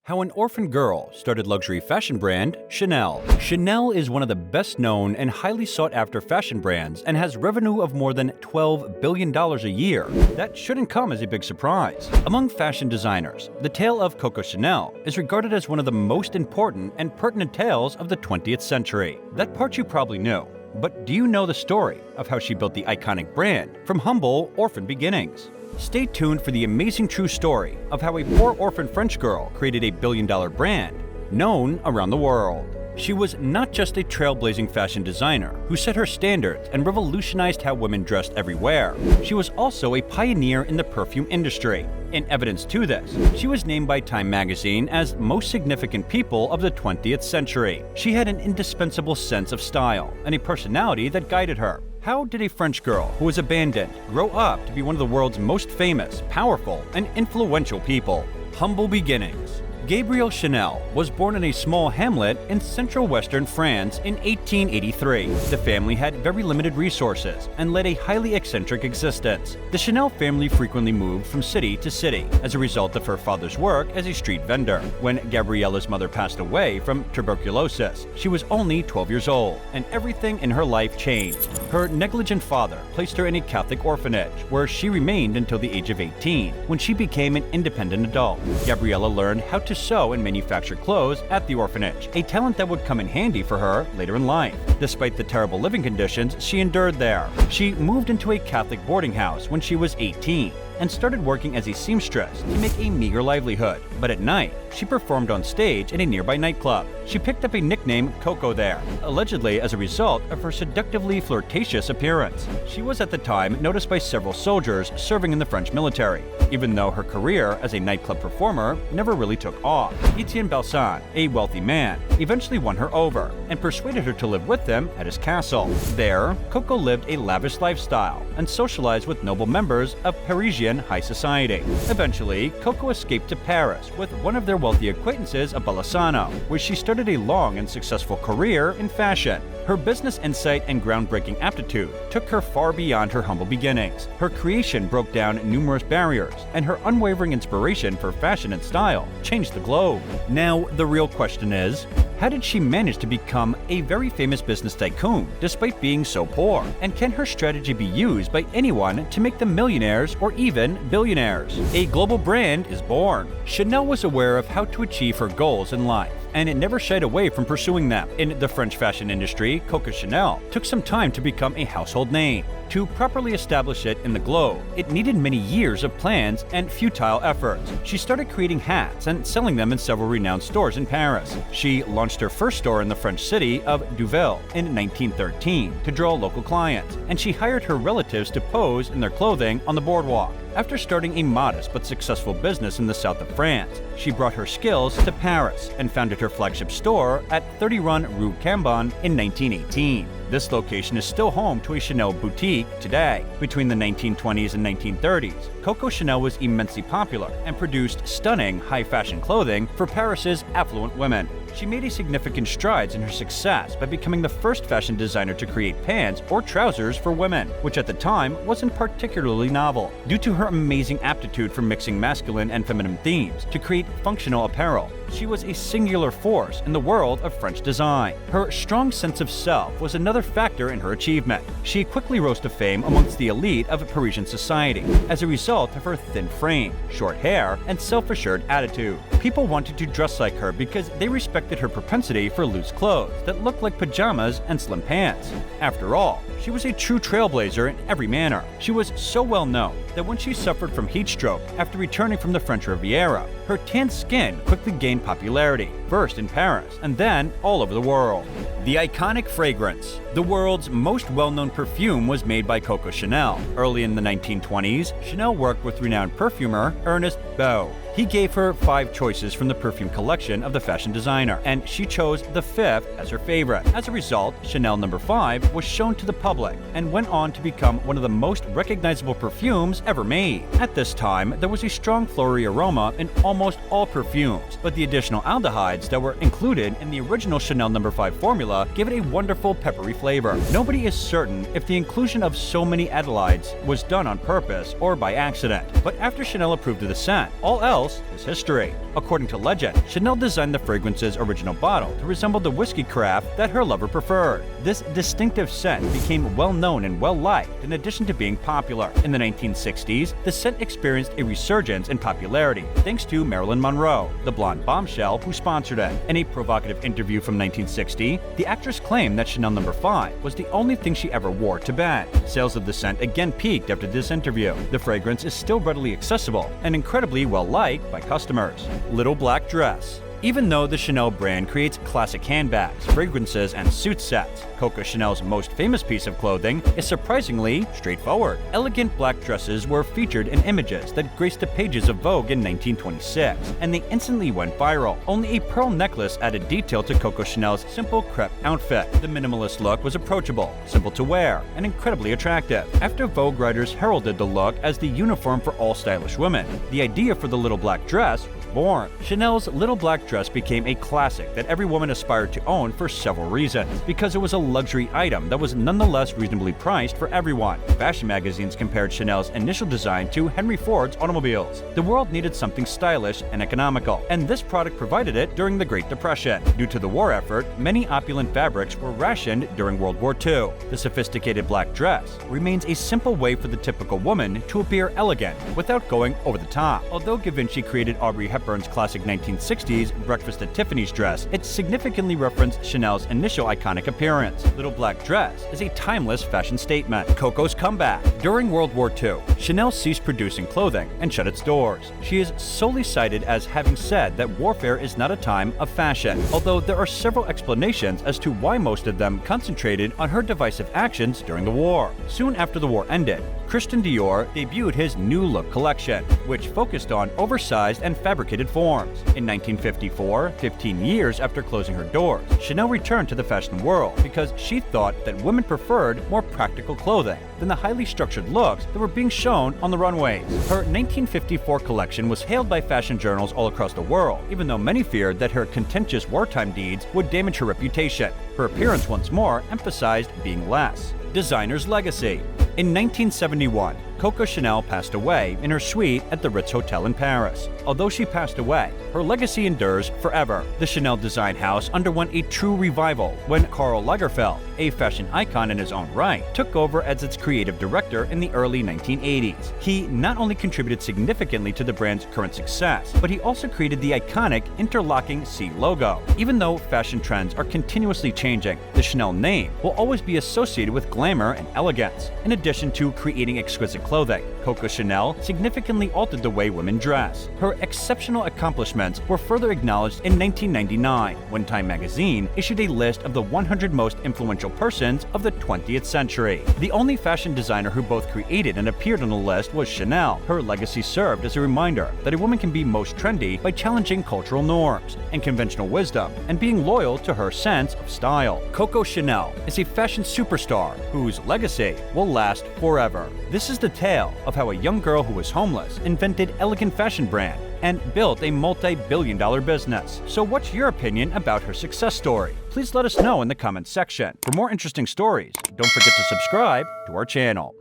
How an orphan girl started luxury fashion brand Chanel. Chanel is one of the best known and highly sought after fashion brands and has revenue of more than $12 billion a year. That shouldn't come as a big surprise. Among fashion designers, the tale of Coco Chanel is regarded as one of the most important and pertinent tales of the 20th century. That part you probably knew. But do you know the story of how she built the iconic brand from humble orphan beginnings? Stay tuned for the amazing true story of how a poor orphan French girl created a billion-dollar brand known around the world. She was not just a trailblazing fashion designer who set her standards and revolutionized how women dressed everywhere. She was also a pioneer in the perfume industry. In evidence to this, she was named by Time magazine as most significant people of the 20th century. She had an indispensable sense of style and a personality that guided her. How did a French girl who was abandoned grow up to be one of the world's most famous, powerful, and influential people? Humble beginnings. Gabrielle Chanel was born in a small hamlet in central western France in 1883. The family had very limited resources and led a highly eccentric existence. The Chanel family frequently moved from city to city as a result of her father's work as a street vendor. When Gabriella's mother passed away from tuberculosis, she was only 12 years old, and everything in her life changed. Her negligent father placed her in a Catholic orphanage, where she remained until the age of 18, when she became an independent adult. Gabriella learned how to sew and manufacture clothes at the orphanage, a talent that would come in handy for her later in life. Despite the terrible living conditions she endured there, she moved into a Catholic boarding house when she was 18 and started working as a seamstress to make a meager livelihood. But at night, she performed on stage in a nearby nightclub. She picked up a nickname Coco there, allegedly as a result of her seductively flirtatious appearance. She was at the time noticed by several soldiers serving in the French military, even though her career as a nightclub performer never really took off. Etienne Balsan, a wealthy man, eventually won her over and persuaded her to live with him at his castle. There, Coco lived a lavish lifestyle and socialized with noble members of Parisian high society. Eventually, Coco escaped to Paris with one of their wealthy acquaintances of Balasano, where she started a long and successful career in fashion. Her business insight and groundbreaking aptitude took her far beyond her humble beginnings. Her creation broke down numerous barriers, and her unwavering inspiration for fashion and style changed the globe. Now, the real question is, how did she manage to become a very famous business tycoon despite being so poor? And can her strategy be used by anyone to make them millionaires or even billionaires? A global brand is born. Chanel was aware of how to achieve her goals in life, and it never shied away from pursuing them. In the French fashion industry, Coco Chanel took some time to become a household name. To properly establish it in the globe, it needed many years of plans and futile efforts. She started creating hats and selling them in several renowned stores in Paris. She launched her first store in the French city of Deauville in 1913 to draw local clients, and she hired her relatives to pose in their clothing on the boardwalk. After starting a modest but successful business in the south of France, she brought her skills to Paris and founded her flagship store at 30 Rue Cambon in 1918. This location is still home to a Chanel boutique today. Between the 1920s and 1930s, Coco Chanel was immensely popular and produced stunning high-fashion clothing for Paris's affluent women. She made a significant strides in her success by becoming the first fashion designer to create pants or trousers for women, which at the time wasn't particularly novel. Due to her amazing aptitude for mixing masculine and feminine themes to create functional apparel, she was a singular force in the world of French design. Her strong sense of self was another factor in her achievement. She quickly rose to fame amongst the elite of Parisian society as a result of her thin frame, short hair, and self-assured attitude. People wanted to dress like her because they respected her propensity for loose clothes that looked like pajamas and slim pants. After all, she was a true trailblazer in every manner. She was so well known that when she suffered from heat stroke after returning from the French Riviera, her tanned skin quickly gained popularity, first in Paris and then all over the world. The iconic fragrance. The world's most well-known perfume was made by Coco Chanel. Early in the 1920s, Chanel worked with renowned perfumer Ernest Beau. He gave her 5 choices from the perfume collection of the fashion designer, and she chose the 5th as her favorite. As a result, Chanel No. 5 was shown to the public and went on to become one of the most recognizable perfumes ever made. At this time, there was a strong floral aroma in almost all perfumes, but the additional aldehydes that were included in the original Chanel No. 5 formula give it a wonderful peppery flavor. Nobody is certain if the inclusion of so many aldehydes was done on purpose or by accident, but after Chanel approved of the scent, all else else is history. According to legend, Chanel designed the fragrance's original bottle to resemble the whiskey craft that her lover preferred. This distinctive scent became well-known and well-liked in addition to being popular. In the 1960s, the scent experienced a resurgence in popularity thanks to Marilyn Monroe, the blonde bombshell who sponsored it. In a provocative interview from 1960, the actress claimed that Chanel No. 5 was the only thing she ever wore to bed. Sales of the scent again peaked after this interview. The fragrance is still readily accessible and incredibly well-liked by customers. Little black dress. Even though the Chanel brand creates classic handbags, fragrances, and suit sets, Coco Chanel's most famous piece of clothing is surprisingly straightforward. Elegant black dresses were featured in images that graced the pages of Vogue in 1926, and they instantly went viral. Only a pearl necklace added detail to Coco Chanel's simple crepe outfit. The minimalist look was approachable, simple to wear, and incredibly attractive. After Vogue writers heralded the look as the uniform for all stylish women, the idea for the little black dress was born. Chanel's little black dress became a classic that every woman aspired to own for several reasons. Because it was a luxury item that was nonetheless reasonably priced for everyone. Fashion magazines compared Chanel's initial design to Henry Ford's automobiles. The world needed something stylish and economical, and this product provided it during the Great Depression. Due to the war effort, many opulent fabrics were rationed during World War II. The sophisticated black dress remains a simple way for the typical woman to appear elegant without going over the top. Although Givenchy created Audrey Hepburn's classic 1960s Breakfast at Tiffany's dress, it significantly referenced Chanel's initial iconic appearance. Little black dress is a timeless fashion statement. Coco's comeback. During World War II, Chanel ceased producing clothing and shut its doors. She is solely cited as having said that warfare is not a time of fashion, although there are several explanations as to why most of them concentrated on her divisive actions during the war. Soon after the war ended, Christian Dior debuted his New Look collection, which focused on oversized and fabricated forms. In 1954, 15 years after closing her doors, Chanel returned to the fashion world because she thought that women preferred more practical clothing than the highly structured looks that were being shown on the runways. Her 1954 collection was hailed by fashion journals all across the world, even though many feared that her contentious wartime deeds would damage her reputation. Her appearance once more emphasized being less. Designer's legacy. In 1971, Coco Chanel passed away in her suite at the Ritz Hotel in Paris. Although she passed away, her legacy endures forever. The Chanel design house underwent a true revival when Karl Lagerfeld, a fashion icon in his own right, took over as its creative director in the early 1980s. He not only contributed significantly to the brand's current success, but he also created the iconic interlocking C logo. Even though fashion trends are continuously changing, the Chanel name will always be associated with glamour and elegance. In addition to creating exquisite clothing, Coco Chanel significantly altered the way women dress. Her exceptional accomplishments were further acknowledged in 1999 when Time magazine issued a list of the 100 most influential persons of the 20th century. The only fashion designer who both created and appeared on the list was Chanel. Her legacy served as a reminder that a woman can be most trendy by challenging cultural norms and conventional wisdom and being loyal to her sense of style. Coco Chanel is a fashion superstar whose legacy will last forever. This is the tale of how a young girl who was homeless invented elegant fashion brand and built a multi-billion-dollar business. So what's your opinion about her success story? Please let us know in the comments section. For more interesting stories, don't forget to subscribe to our channel.